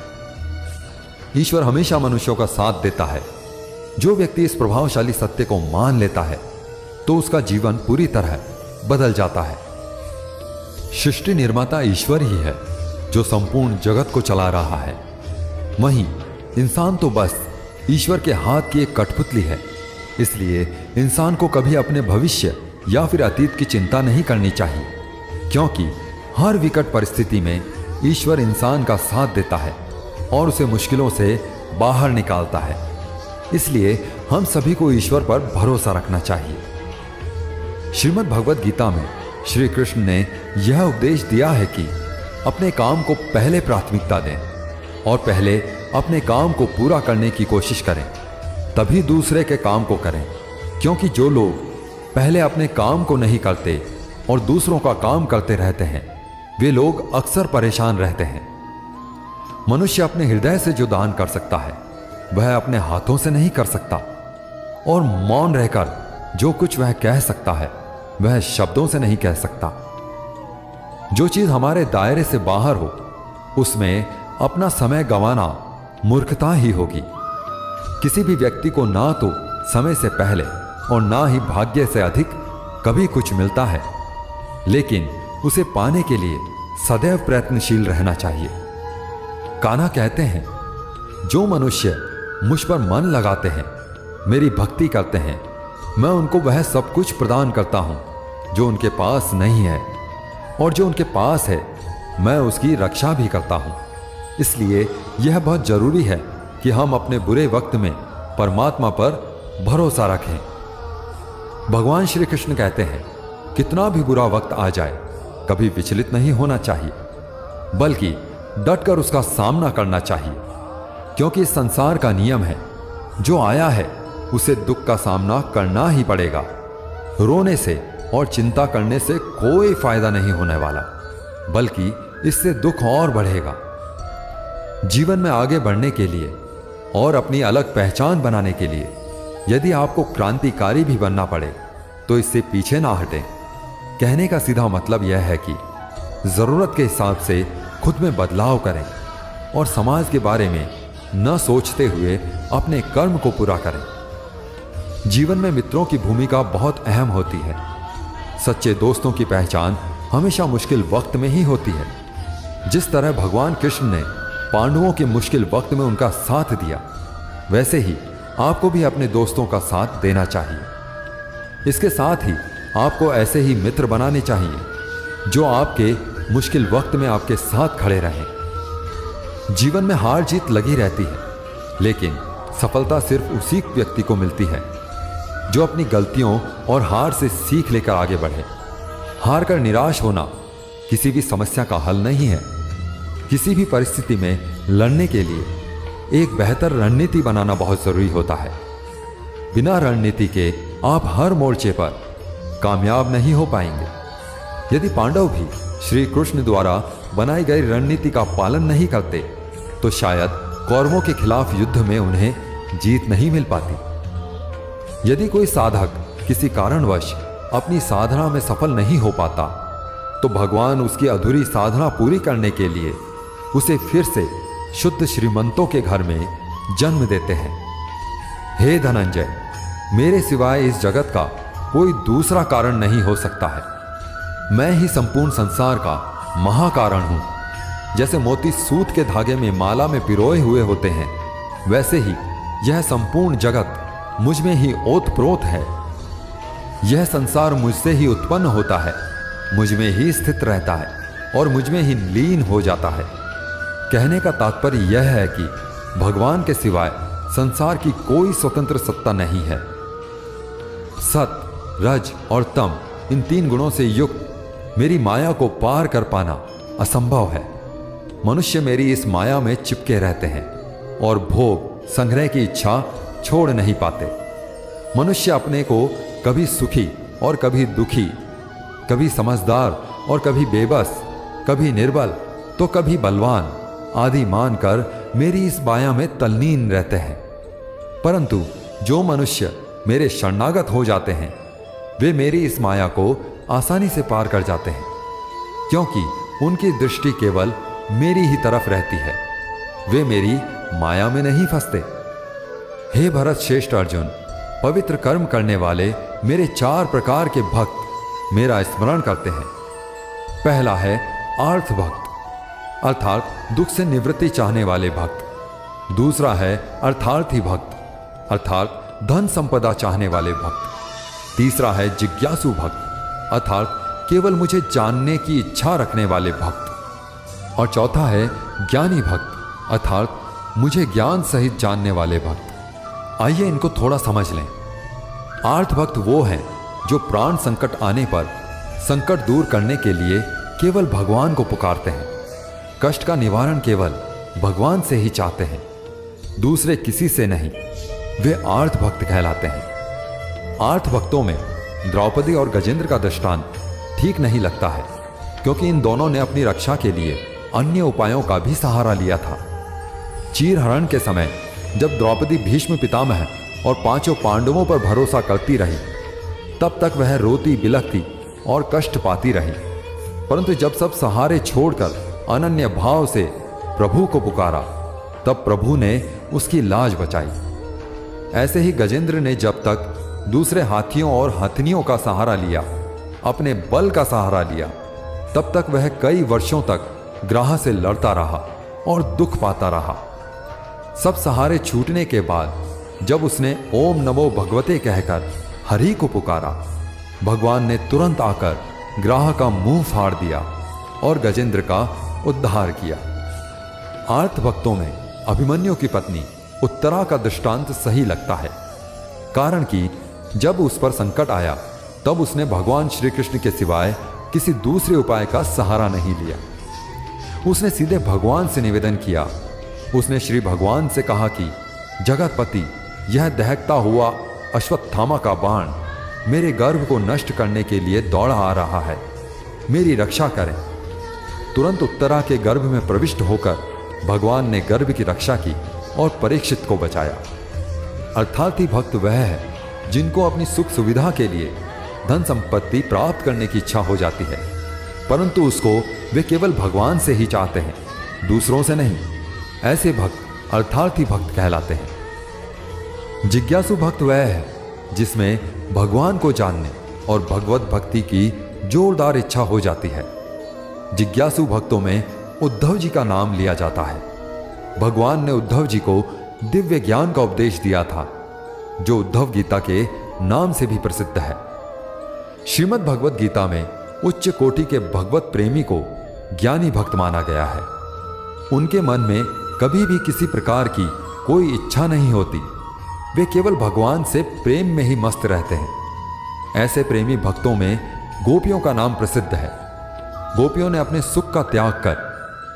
ईश्वर हमेशा मनुष्यों का साथ देता है। जो व्यक्ति इस प्रभावशाली सत्य को मान लेता है तो उसका जीवन पूरी तरह बदल जाता है। सृष्टि निर्माता ईश्वर ही है जो संपूर्ण जगत को चला रहा है। वहीं इंसान तो बस ईश्वर के हाथ की एक कठपुतली है। इसलिए इंसान को कभी अपने भविष्य या फिर अतीत की चिंता नहीं करनी चाहिए, क्योंकि हर विकट परिस्थिति में ईश्वर इंसान का साथ देता है और उसे मुश्किलों से बाहर निकालता है। इसलिए हम सभी को ईश्वर पर भरोसा रखना चाहिए। श्रीमद् भगवद गीता में श्री कृष्ण ने यह उपदेश दिया है कि अपने काम को पहले प्राथमिकता दें और पहले अपने काम को पूरा करने की कोशिश करें, तभी दूसरे के काम को करें। क्योंकि जो लोग पहले अपने काम को नहीं करते और दूसरों का काम करते रहते हैं, वे लोग अक्सर परेशान रहते हैं। मनुष्य अपने हृदय से जो दान कर सकता है वह अपने हाथों से नहीं कर सकता, और मौन रहकर जो कुछ वह कह सकता है वह शब्दों से नहीं कह सकता। जो चीज हमारे दायरे से बाहर हो उसमें अपना समय गंवाना मूर्खता ही होगी। किसी भी व्यक्ति को ना तो समय से पहले और ना ही भाग्य से अधिक कभी कुछ मिलता है, लेकिन उसे पाने के लिए सदैव प्रयत्नशील रहना चाहिए। कान्हा कहते हैं, जो मनुष्य मुझ पर मन लगाते हैं, मेरी भक्ति करते हैं, मैं उनको वह सब कुछ प्रदान करता हूं जो उनके पास नहीं है, और जो उनके पास है मैं उसकी रक्षा भी करता हूं। इसलिए यह बहुत जरूरी है कि हम अपने बुरे वक्त में परमात्मा पर भरोसा रखें। भगवान श्री कृष्ण कहते हैं, कितना भी बुरा वक्त आ जाए कभी विचलित नहीं होना चाहिए, बल्कि डटकर उसका सामना करना चाहिए। क्योंकि इस संसार का नियम है, जो आया है उसे दुख का सामना करना ही पड़ेगा। रोने से और चिंता करने से कोई फायदा नहीं होने वाला, बल्कि इससे दुख और बढ़ेगा। जीवन में आगे बढ़ने के लिए और अपनी अलग पहचान बनाने के लिए यदि आपको क्रांतिकारी भी बनना पड़े तो इससे पीछे ना हटें। कहने का सीधा मतलब यह है कि जरूरत के हिसाब से खुद में बदलाव करें और समाज के बारे में न सोचते हुए अपने कर्म को पूरा करें। जीवन में मित्रों की भूमिका बहुत अहम होती है। सच्चे दोस्तों की पहचान हमेशा मुश्किल वक्त में ही होती है। जिस तरह भगवान कृष्ण ने पांडवों के मुश्किल वक्त में उनका साथ दिया, वैसे ही आपको भी अपने दोस्तों का साथ देना चाहिए। इसके साथ ही आपको ऐसे ही मित्र बनाने चाहिए जो आपके मुश्किल वक्त में आपके साथ खड़े रहें। जीवन में हार जीत लगी रहती है, लेकिन सफलता सिर्फ उसी व्यक्ति को मिलती है जो अपनी गलतियों और हार से सीख लेकर आगे बढ़े। हार कर निराश होना किसी भी समस्या का हल नहीं है। किसी भी परिस्थिति में लड़ने के लिए एक बेहतर रणनीति बनाना बहुत जरूरी होता है। बिना रणनीति के आप हर मोर्चे पर कामयाब नहीं हो पाएंगे। यदि पांडव भी श्री कृष्ण द्वारा बनाई गई रणनीति का पालन नहीं करते तो शायद कौरवों के खिलाफ युद्ध में उन्हें जीत नहीं मिल पाती। यदि कोई साधक किसी कारणवश अपनी साधना में सफल नहीं हो पाता तो भगवान उसकी अधूरी साधना पूरी करने के लिए उसे फिर से शुद्ध श्रीमंतों के घर में जन्म देते हैं। हे धनंजय, मेरे सिवाय इस जगत का कोई दूसरा कारण नहीं हो सकता है। मैं ही संपूर्ण संसार का महाकारण हूं। जैसे मोती सूत के धागे में माला में पिरोए हुए होते हैं, वैसे ही यह संपूर्ण जगत मुझ में ही ओतप्रोत है। यह संसार मुझसे ही उत्पन्न होता है, मुझ में ही स्थित रहता है और मुझ में ही लीन हो जाता है। कहने का तात्पर्य यह है कि भगवान के सिवाय संसार की कोई स्वतंत्र सत्ता नहीं है। सत, रज और तम, इन तीन गुणों से युक्त मेरी माया को पार कर पाना असंभव है। मनुष्य मेरी इस माया में चिपके रहते हैं और भोग संग्रह की इच्छा छोड़ नहीं पाते। मनुष्य अपने को कभी सुखी और कभी दुखी, कभी समझदार और कभी बेबस, कभी निर्बल तो कभी बलवान आदि मानकर मेरी इस माया में तल्लीन रहते हैं। परंतु जो मनुष्य मेरे शरणागत हो जाते हैं वे मेरी इस माया को आसानी से पार कर जाते हैं, क्योंकि उनकी दृष्टि केवल मेरी ही तरफ रहती है। वे मेरी माया में नहीं फंसते। हे भरत श्रेष्ठ अर्जुन, पवित्र कर्म करने वाले मेरे 4 प्रकार के भक्त मेरा स्मरण करते हैं। पहला है आर्थ भक्त, अर्थात दुख से निवृत्ति चाहने वाले भक्त। दूसरा है अर्थार्थी भक्त, अर्थात धन संपदा चाहने वाले भक्त। तीसरा है जिज्ञासु भक्त, अर्थात केवल मुझे जानने की इच्छा रखने वाले भक्त। और चौथा है ज्ञानी भक्त, अर्थात मुझे ज्ञान सहित जानने वाले भक्त। आइए इनको थोड़ा समझ लें। आर्थ भक्त वो हैं जो प्राण संकट आने पर संकट दूर करने के लिए केवल भगवान को पुकारते हैं। कष्ट का निवारण केवल भगवान से ही चाहते हैं, दूसरे किसी से नहीं। वे आर्त भक्त कहलाते हैं। आर्त भक्तों में द्रौपदी और गजेंद्र का दृष्टांत ठीक नहीं लगता है, क्योंकि इन दोनों ने अपनी रक्षा के लिए अन्य उपायों का भी सहारा लिया था। चीरहरण के समय जब द्रौपदी भीष्म पितामह और पांचों पांडवों पर भरोसा करती रही, तब तक वह रोती बिलखती और कष्ट पाती रही, परंतु जब सब सहारे छोड़कर अनन्य भाव से प्रभु को पुकारा, तब प्रभु ने उसकी लाज बचाई। ऐसे ही गजेंद्र ने जब तक दूसरे हाथियों और हथनियों का सहारा लिया, अपने बल का सहारा लिया, तब तक वह कई वर्षों तक ग्राह से लड़ता रहा और दुख पाता रहा। सब सहारे छूटने के बाद जब उसने ओम नमो भगवते कहकर हरि को पुकारा, भगवान ने तुरंत आकर ग्राह का मुंह फाड़ दिया और गजेंद्र का उद्धार किया। आर्त भक्तों में अभिमन्यु की पत्नी उत्तरा का दृष्टांत सही लगता है, कारण कि जब उस पर संकट आया तब उसने भगवान श्री कृष्ण के सिवाय किसी दूसरे उपाय का सहारा नहीं लिया। उसने सीधे भगवान से निवेदन किया। उसने श्री भगवान से कहा कि जगतपति, यह दहकता हुआ अश्वत्थामा का बाण मेरे गर्भ को नष्ट करने के लिए दौड़ा आ रहा है, मेरी रक्षा करें। तुरंत उत्तरा के गर्भ में प्रविष्ट होकर भगवान ने गर्भ की रक्षा की और परीक्षित को बचाया। अर्थात ही भक्त वह है जिनको अपनी सुख सुविधा के लिए धन संपत्ति प्राप्त करने की इच्छा हो जाती है, परंतु उसको वे केवल भगवान से ही चाहते हैं, दूसरों से नहीं। ऐसे भक्त अर्थार्थी भक्त कहलाते हैं। जिज्ञासु भक्त वह है जिसमें भगवान को जानने और भगवत भक्ति की जोरदार इच्छा हो जाती है। जिज्ञासु भक्तों में उद्धव जी का नाम लिया जाता है। भगवान ने उद्धव जी को दिव्य ज्ञान का उपदेश दिया था, जो उद्धव गीता के नाम से भी प्रसिद्ध है। श्रीमद् भगवत गीता में उच्च कोटि के भगवत प्रेमी को ज्ञानी भक्त माना गया है। उनके मन में कभी भी किसी प्रकार की कोई इच्छा नहीं होती, वे केवल भगवान से प्रेम में ही मस्त रहते हैं। ऐसे प्रेमी भक्तों में गोपियों का नाम प्रसिद्ध है। गोपियों ने अपने सुख का त्याग कर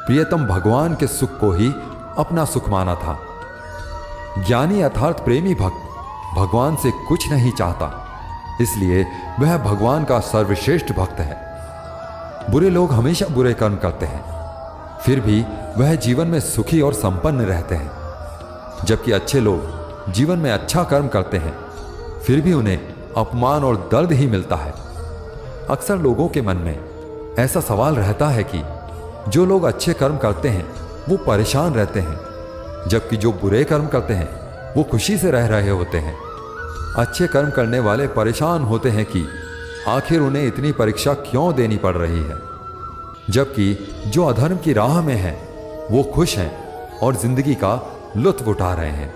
प्रियतम भगवान के सुख को ही अपना सुख माना था। ज्ञानी अर्थात प्रेमी भक्त भगवान से कुछ नहीं चाहता, इसलिए वह भगवान का सर्वश्रेष्ठ भक्त है। बुरे लोग हमेशा बुरे कर्म करते हैं, फिर भी वह जीवन में सुखी और संपन्न रहते हैं, जबकि अच्छे लोग जीवन में अच्छा कर्म करते हैं, फिर भी उन्हें अपमान और दर्द ही मिलता है। अक्सर लोगों के मन में ऐसा सवाल रहता है कि जो लोग अच्छे कर्म करते हैं वो परेशान रहते हैं, जबकि जो बुरे कर्म करते हैं वो खुशी से रह रहे होते हैं। अच्छे कर्म करने वाले परेशान होते हैं कि आखिर उन्हें इतनी परीक्षा क्यों देनी पड़ रही है, जबकि जो अधर्म की राह में हैं वो खुश हैं और जिंदगी का लुत्फ उठा रहे हैं।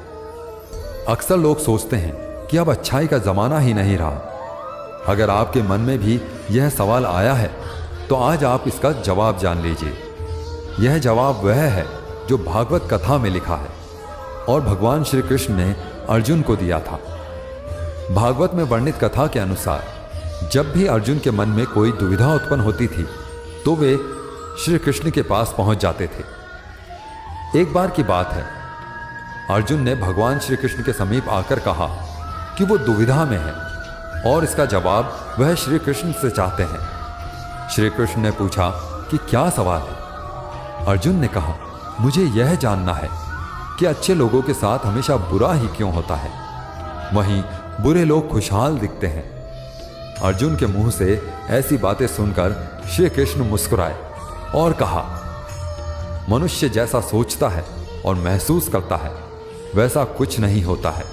अक्सर लोग सोचते हैं कि अब अच्छाई का जमाना ही नहीं रहा। अगर आपके मन में भी यह सवाल आया है तो आज आप इसका जवाब जान लीजिए। यह जवाब वह है जो भागवत कथा में लिखा है और भगवान श्री कृष्ण ने अर्जुन को दिया था। भागवत में वर्णित कथा के अनुसार जब भी अर्जुन के मन में कोई दुविधा उत्पन्न होती थी तो वे श्री कृष्ण के पास पहुंच जाते थे। एक बार की बात है, अर्जुन ने भगवान श्री कृष्ण के समीप आकर कहा कि वो दुविधा में है और इसका जवाब वह श्री कृष्ण से चाहते हैं। श्री कृष्ण ने पूछा कि क्या सवाल है? अर्जुन ने कहा, मुझे यह जानना है कि अच्छे लोगों के साथ हमेशा बुरा ही क्यों होता है, वहीं बुरे लोग खुशहाल दिखते हैं। अर्जुन के मुंह से ऐसी बातें सुनकर श्री कृष्ण मुस्कुराए और कहा, मनुष्य जैसा सोचता है और महसूस करता है वैसा कुछ नहीं होता है,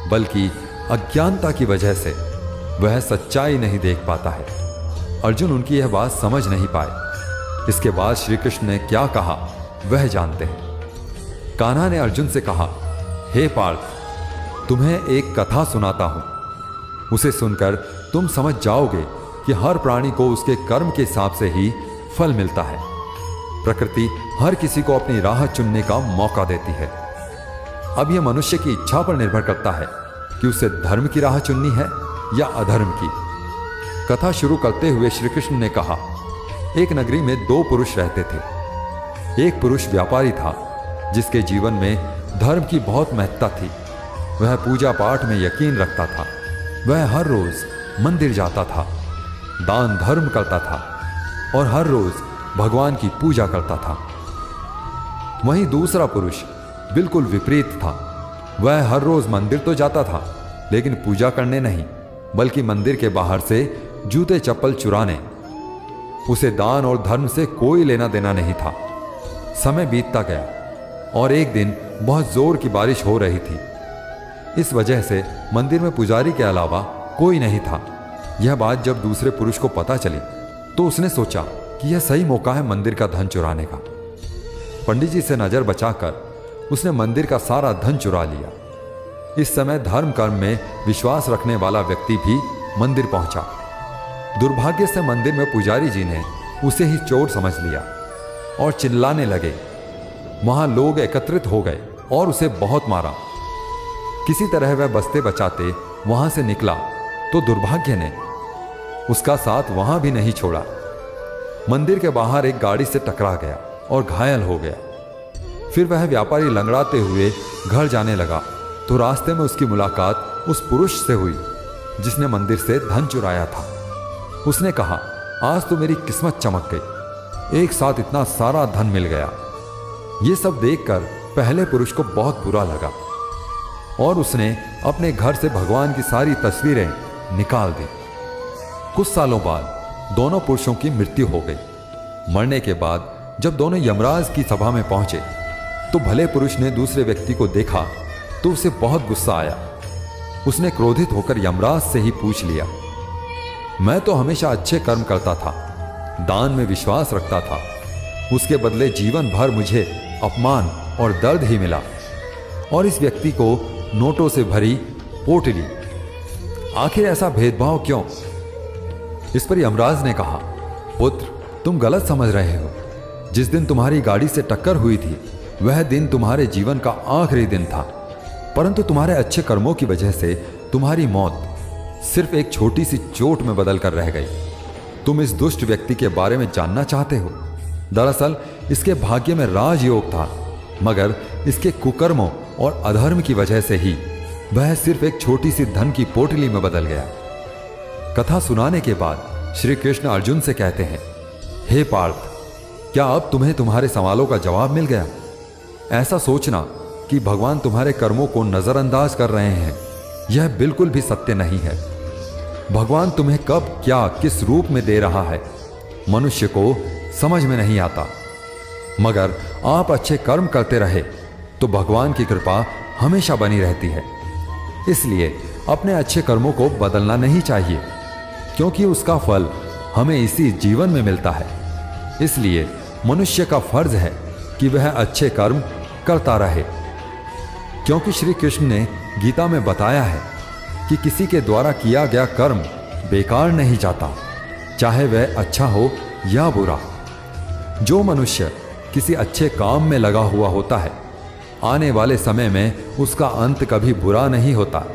बल्कि अज्ञानता की वजह से वह सच्चाई नहीं देख पाता है। अर्जुन उनकी यह बात समझ नहीं पाए। इसके बाद श्री कृष्ण ने क्या कहा वह जानते हैं। कान्हा ने अर्जुन से कहा, हे पार्थ, तुम्हें एक कथा सुनाता हूं, उसे सुनकर तुम समझ जाओगे कि हर प्राणी को उसके कर्म के हिसाब से ही फल मिलता है। प्रकृति हर किसी को अपनी राह चुनने का मौका देती है। अब यह मनुष्य की इच्छा पर निर्भर करता है कि उसे धर्म की राह चुननी है या अधर्म की। कथा शुरू करते हुए श्री कृष्ण ने कहा, एक नगरी में दो पुरुष रहते थे। एक पुरुष व्यापारी था जिसके जीवन में धर्म की बहुत महत्ता थी। वह पूजा पाठ में यकीन रखता था। वह हर रोज मंदिर जाता था, दान धर्म करता था और हर रोज भगवान की पूजा करता था। वहीं दूसरा पुरुष बिल्कुल विपरीत था। वह हर रोज मंदिर तो जाता था, लेकिन पूजा करने नहीं, बल्कि मंदिर के बाहर से जूते चप्पल चुराने। उसे दान और धर्म से कोई लेना देना नहीं था। समय बीतता गया और एक दिन बहुत जोर की बारिश हो रही थी। इस वजह से मंदिर में पुजारी के अलावा कोई नहीं था। यह बात जब दूसरे पुरुष को पता चली तो उसने सोचा कि यह सही मौका है मंदिर का धन चुराने का। पंडित जी से नजर बचाकर उसने मंदिर का सारा धन चुरा लिया। इस समय धर्म कर्म में विश्वास रखने वाला व्यक्ति भी मंदिर पहुंचा। दुर्भाग्य से मंदिर में पुजारी जी ने उसे ही चोर समझ लिया और चिल्लाने लगे। वहां लोग एकत्रित हो गए और उसे बहुत मारा। किसी तरह वह बचते बचाते वहां से निकला तो दुर्भाग्य ने उसका साथ वहां भी नहीं छोड़ा। मंदिर के बाहर एक गाड़ी से टकरा गया और घायल हो गया। फिर वह व्यापारी लंगड़ाते हुए घर जाने लगा तो रास्ते में उसकी मुलाकात उस पुरुष से हुई जिसने मंदिर से धन चुराया था। उसने कहा, आज तो मेरी किस्मत चमक गई, एक साथ इतना सारा धन मिल गया। यह सब देखकर पहले पुरुष को बहुत बुरा लगा और उसने अपने घर से भगवान की सारी तस्वीरें निकाल दी। कुछ सालों बाद दोनों पुरुषों की मृत्यु हो गई। मरने के बाद जब दोनों यमराज की सभा में पहुंचे तो भले पुरुष ने दूसरे व्यक्ति को देखा तो उसे बहुत गुस्सा आया। उसने क्रोधित होकर यमराज से ही पूछ लिया, मैं तो हमेशा अच्छे कर्म करता था, दान में विश्वास रखता था, उसके बदले जीवन भर मुझे अपमान और दर्द ही मिला, और इस व्यक्ति को नोटों से भरी पोटली, आखिर ऐसा भेदभाव क्यों? इस पर यमराज ने कहा, पुत्र, तुम गलत समझ रहे हो। जिस दिन तुम्हारी गाड़ी से टक्कर हुई थी वह दिन तुम्हारे जीवन का आखिरी दिन था, परंतु तुम्हारे अच्छे कर्मों की वजह से तुम्हारी मौत सिर्फ एक छोटी सी चोट में बदल कर रह गई। तुम इस दुष्ट व्यक्ति के बारे में जानना चाहते हो? दरअसल इसके भाग्य में राजयोग था, मगर इसके कुकर्मों और अधर्म की वजह से ही वह सिर्फ एक छोटी सी धन की पोटली में बदल गया। कथा सुनाने के बाद श्री कृष्ण अर्जुन से कहते हैं, हे पार्थ, क्या अब तुम्हें तुम्हारे सवालों का जवाब मिल गया? ऐसा सोचना कि भगवान तुम्हारे कर्मों को नजरअंदाज कर रहे हैं, यह बिल्कुल भी सत्य नहीं है। भगवान तुम्हें कब क्या किस रूप में दे रहा है मनुष्य को समझ में नहीं आता, मगर आप अच्छे कर्म करते रहे तो भगवान की कृपा हमेशा बनी रहती है। इसलिए अपने अच्छे कर्मों को बदलना नहीं चाहिए, क्योंकि उसका फल हमें इसी जीवन में मिलता है। इसलिए मनुष्य का फर्ज है कि वह अच्छे कर्म करता रहे, क्योंकि श्री कृष्ण ने गीता में बताया है कि किसी के द्वारा किया गया कर्म बेकार नहीं जाता, चाहे वह अच्छा हो या बुरा। जो मनुष्य किसी अच्छे काम में लगा हुआ होता है, आने वाले समय में उसका अंत कभी बुरा नहीं होता।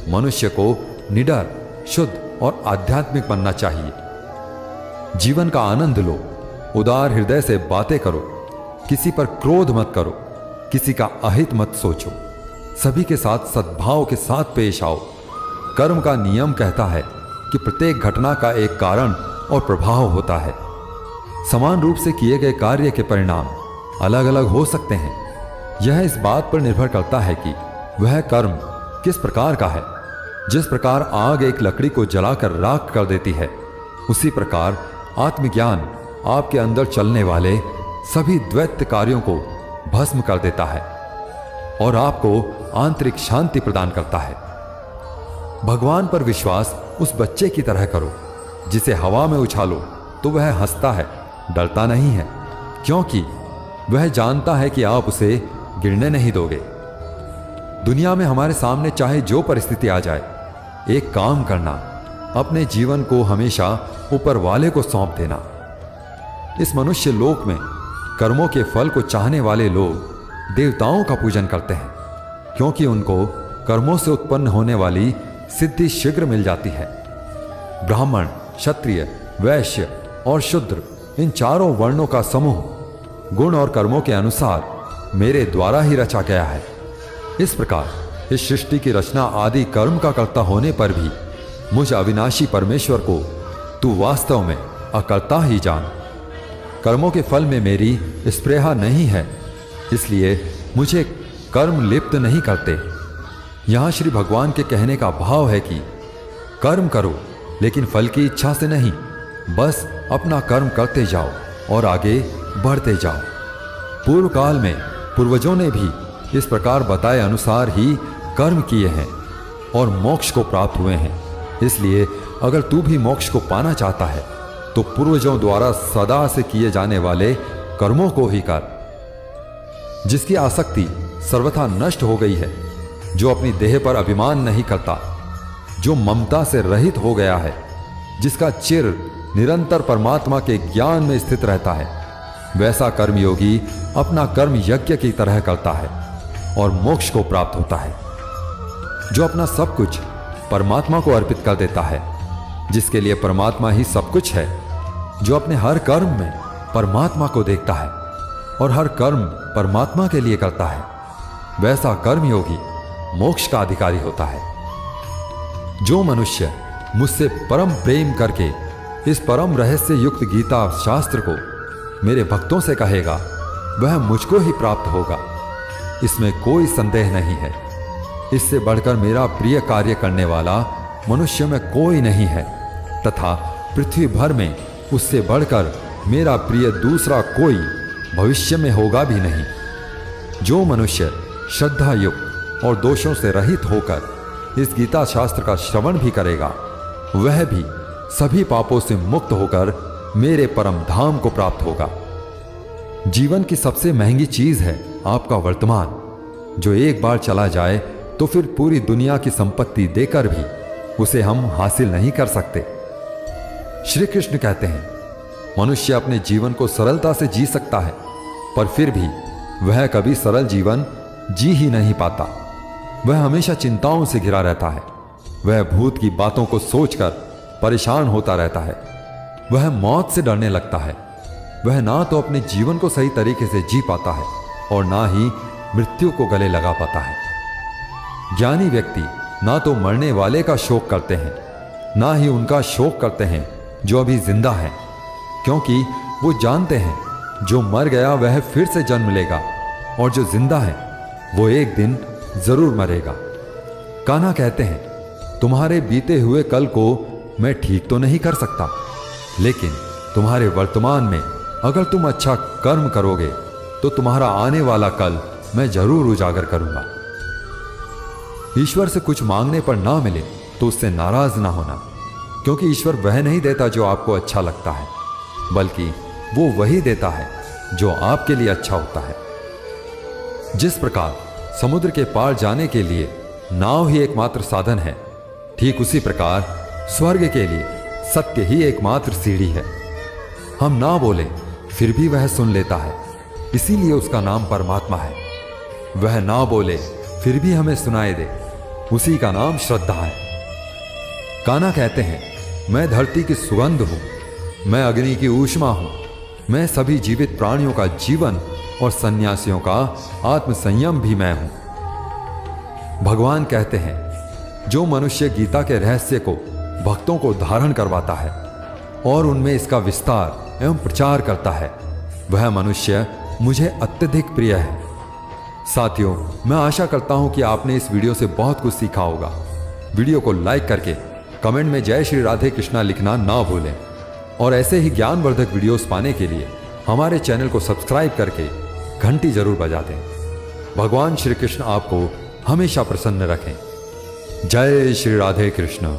मनुष्य को निडर, शुद्ध और आध्यात्मिक बनना चाहिए। जीवन का आनंद लो, उदार हृदय से बातें करो, किसी पर क्रोध मत करो, किसी का अहित मत सोचो, सभी के साथ सद्भाव के साथ पेश आओ। कर्म का नियम कहता है कि प्रत्येक घटना का एक कारण और प्रभाव होता है। समान रूप से किए गए कार्य के परिणाम अलग अलग हो सकते हैं। यह इस बात पर निर्भर करता है कि वह कर्म किस प्रकार का है। जिस प्रकार आग एक लकड़ी को जलाकर राख कर देती है, उसी प्रकार आत्मज्ञान आपके अंदर चलने वाले सभी द्वैत कार्यों को भस्म कर देता है और आपको आंतरिक शांति प्रदान करता है। भगवान पर विश्वास उस बच्चे की तरह करो जिसे हवा में उछालो तो वह हंसता है, डरता नहीं है, क्योंकि वह जानता है कि आप उसे गिरने नहीं दोगे। दुनिया में हमारे सामने चाहे जो परिस्थिति आ जाए, एक काम करना, अपने जीवन को हमेशा ऊपर वाले को सौंप देना। इस मनुष्य लोक में कर्मों के फल को चाहने वाले लोग देवताओं का पूजन करते हैं, क्योंकि उनको कर्मों से उत्पन्न होने वाली सिद्धि शीघ्र मिल जाती है। ब्राह्मण, क्षत्रिय, वैश्य और शूद्र, इन चारों वर्णों का समूह गुण और कर्मों के अनुसार मेरे द्वारा ही रचा गया है। इस प्रकार इस सृष्टि की रचना आदि कर्म का कर्ता होने पर भी मुझ अविनाशी परमेश्वर को तू वास्तव में अकर्ता ही जान। कर्मों के फल में मेरी स्पृहा नहीं है, इसलिए मुझे कर्म लिप्त नहीं करते। यहां श्री भगवान के कहने का भाव है कि कर्म करो लेकिन फल की इच्छा से नहीं, बस अपना कर्म करते जाओ और आगे बढ़ते जाओ। पूर्व काल में पूर्वजों ने भी इस प्रकार बताए अनुसार ही कर्म किए हैं और मोक्ष को प्राप्त हुए हैं। इसलिए अगर तू भी मोक्ष को पाना चाहता है तो पूर्वजों द्वारा सदा से किए जाने वाले कर्मों को ही कर। जिसकी आसक्ति सर्वथा नष्ट हो गई है, जो अपनी देह पर अभिमान नहीं करता, जो ममता से रहित हो गया है, जिसका चिर निरंतर परमात्मा के ज्ञान में स्थित रहता है, वैसा कर्मयोगी अपना कर्म यज्ञ की तरह करता है और मोक्ष को प्राप्त होता है। जो अपना सब कुछ परमात्मा को अर्पित कर देता है, जिसके लिए परमात्मा ही सब कुछ है, जो अपने हर कर्म में परमात्मा को देखता है और हर कर्म परमात्मा के लिए करता है, वैसा कर्मयोगी मोक्ष का अधिकारी होता है। जो मनुष्य मुझसे परम प्रेम करके इस परम रहस्य युक्त गीता शास्त्र को मेरे भक्तों से कहेगा, वह मुझको ही प्राप्त होगा, इसमें कोई संदेह नहीं है। इससे बढ़कर मेरा प्रिय कार्य करने वाला मनुष्य में कोई नहीं है, तथा पृथ्वी भर में उससे बढ़कर मेरा प्रिय दूसरा कोई भविष्य में होगा भी नहीं। जो मनुष्य श्रद्धा युक्त और दोषों से रहित होकर इस गीता शास्त्र का श्रवण भी करेगा, वह भी सभी पापों से मुक्त होकर मेरे परम धाम को प्राप्त होगा। जीवन की सबसे महंगी चीज है आपका वर्तमान, जो एक बार चला जाए तो फिर पूरी दुनिया की संपत्ति देकर भी उसे हम हासिल नहीं कर सकते। श्री कृष्ण कहते हैं, मनुष्य अपने जीवन को सरलता से जी सकता है, पर फिर भी वह कभी सरल जीवन जी ही नहीं पाता। वह हमेशा चिंताओं से घिरा रहता है। वह भूत की बातों को सोचकर परेशान होता रहता है। वह मौत से डरने लगता है। वह ना तो अपने जीवन को सही तरीके से जी पाता है और ना ही मृत्यु को गले लगा पाता है। ज्ञानी व्यक्ति ना तो मरने वाले का शोक करते हैं, ना ही उनका शोक करते हैं जो अभी जिंदा है, क्योंकि वो जानते हैं जो मर गया वह फिर से जन्म लेगा और जो जिंदा है वो एक दिन जरूर मरेगा। कान्हा कहते हैं, तुम्हारे बीते हुए कल को मैं ठीक तो नहीं कर सकता, लेकिन तुम्हारे वर्तमान में अगर तुम अच्छा कर्म करोगे तो तुम्हारा आने वाला कल मैं जरूर उजागर करूंगा। ईश्वर से कुछ मांगने पर ना मिले तो उससे नाराज ना होना, क्योंकि ईश्वर वह नहीं देता जो आपको अच्छा लगता है, बल्कि वो वही देता है जो आपके लिए अच्छा होता है। जिस प्रकार समुद्र के पार जाने के लिए नाव ही एकमात्र साधन है, ठीक उसी प्रकार स्वर्ग के लिए सत्य ही एकमात्र सीढ़ी है। हम ना बोले फिर भी वह सुन लेता है, इसीलिए उसका नाम परमात्मा है। वह ना बोले फिर भी हमें सुनाई दे, उसी का नाम श्रद्धा है। कान्हा कहते हैं, मैं धरती की सुगंध हूं, मैं अग्नि की ऊष्मा हूं, मैं सभी जीवित प्राणियों का जीवन और सन्यासियों का आत्मसंयम भी मैं हूं। भगवान कहते हैं, जो मनुष्य गीता के रहस्य को भक्तों को धारण करवाता है और उनमें इसका विस्तार एवं प्रचार करता है, वह मनुष्य मुझे अत्यधिक प्रिय है। साथियों, मैं आशा करता हूं कि आपने इस वीडियो से बहुत कुछ सीखा होगा। वीडियो को लाइक करके कमेंट में जय श्री राधे कृष्णा लिखना ना भूलें और ऐसे ही ज्ञानवर्धक वीडियोस पाने के लिए हमारे चैनल को सब्सक्राइब करके घंटी जरूर बजा दें। भगवान श्री कृष्ण आपको हमेशा प्रसन्न रखें। जय श्री राधे कृष्ण।